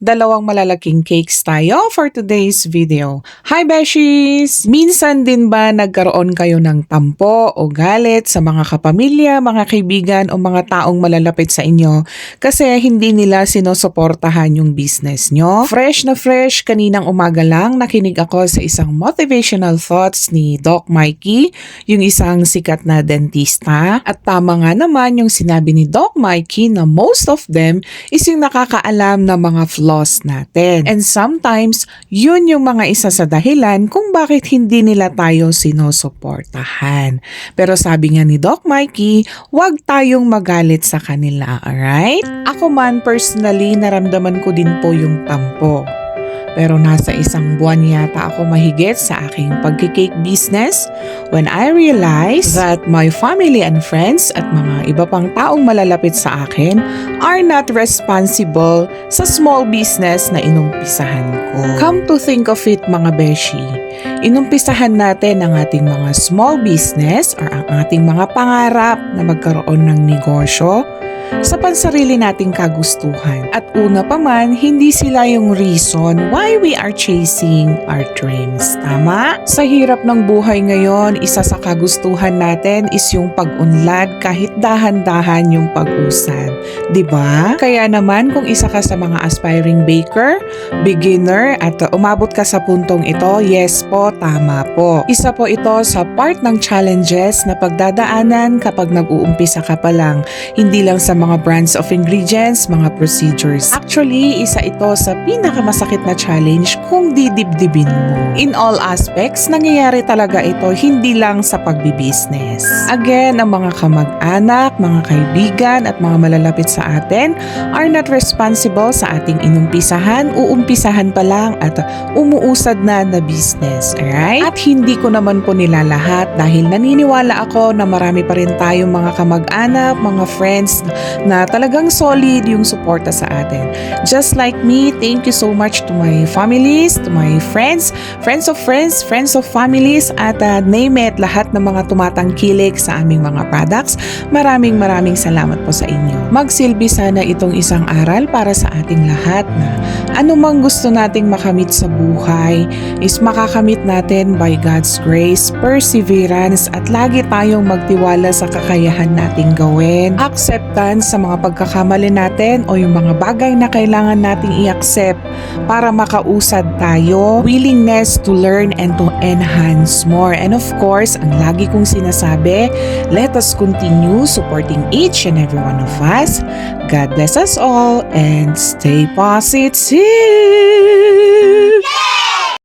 Dalawang malalaking cakes tayo for today's video. Hi Beshies! Minsan din ba nagkaroon kayo ng tampo o galit sa mga kapamilya, mga kaibigan o mga taong malalapit sa inyo kasi hindi nila sinusuportahan yung business nyo? Fresh na fresh, kaninang umaga lang nakinig ako sa isang motivational thoughts ni Doc Mikey, yung isang sikat na dentista. At tama nga naman yung sinabi ni Doc Mikey na most of them is yung nakakaalam ng mga flaws natin. And sometimes, yun yung mga isa sa dahilan kung bakit hindi nila tayo sinusuportahan. Pero sabi nga ni Doc Mikey, huwag tayong magalit sa kanila, alright? Ako man personally, naramdaman ko din po yung tampo. Pero nasa isang buwan yata ako mahigit sa aking pagkikake business when I realized that my family and friends at mga iba pang taong malalapit sa akin are not responsible sa small business na inumpisahan ko. Come to think of it mga beshi, inumpisahan natin ang ating mga small business or ang ating mga pangarap na magkaroon ng negosyo sa pansarili nating kagustuhan. At una pa man, hindi sila yung reason why we are chasing our dreams. Tama? Sa hirap ng buhay ngayon, isa sa kagustuhan natin is yung pag-unlad kahit dahan-dahan yung pag-usad. Diba? Kaya naman kung isa ka sa mga aspiring baker, beginner at umabot ka sa puntong ito, yes po, tama po. Isa po ito sa part ng challenges na pagdadaanan kapag nag-uumpisa ka pa lang. Hindi lang sa mga brands of ingredients, mga procedures. Actually, isa ito sa pinakamasakit na challenge kung didibdibin mo. In all aspects, nangyayari talaga ito hindi lang sa pagbibusiness. Again, ang mga kamag-anak, mga kaibigan at mga malalapit sa atin are not responsible sa ating inumpisahan, uumpisahan pa lang at umuusad na business. Alright? At hindi ko naman po nila lahat dahil naniniwala ako na marami pa rin tayong mga kamag-anak, mga friends na talagang solid yung suporta sa atin. Just like me, thank you so much to my families, to my friends, friends of friends, friends of families, at name it, lahat ng mga tumatangkilik sa aming mga products. Maraming salamat po sa inyo. Magsilbi sana itong isang aral para sa ating lahat na anumang gusto nating makamit sa buhay is makakamit natin by God's grace, perseverance, at lagi tayong magtiwala sa kakayahan nating gawin. Acceptance sa mga pagkakamali natin o yung mga bagay na kailangan nating i-accept para makausad tayo, willingness to learn and to enhance more. And of course, ang lagi kong sinasabi, let us continue supporting each and every one of us. God bless us all and stay positive!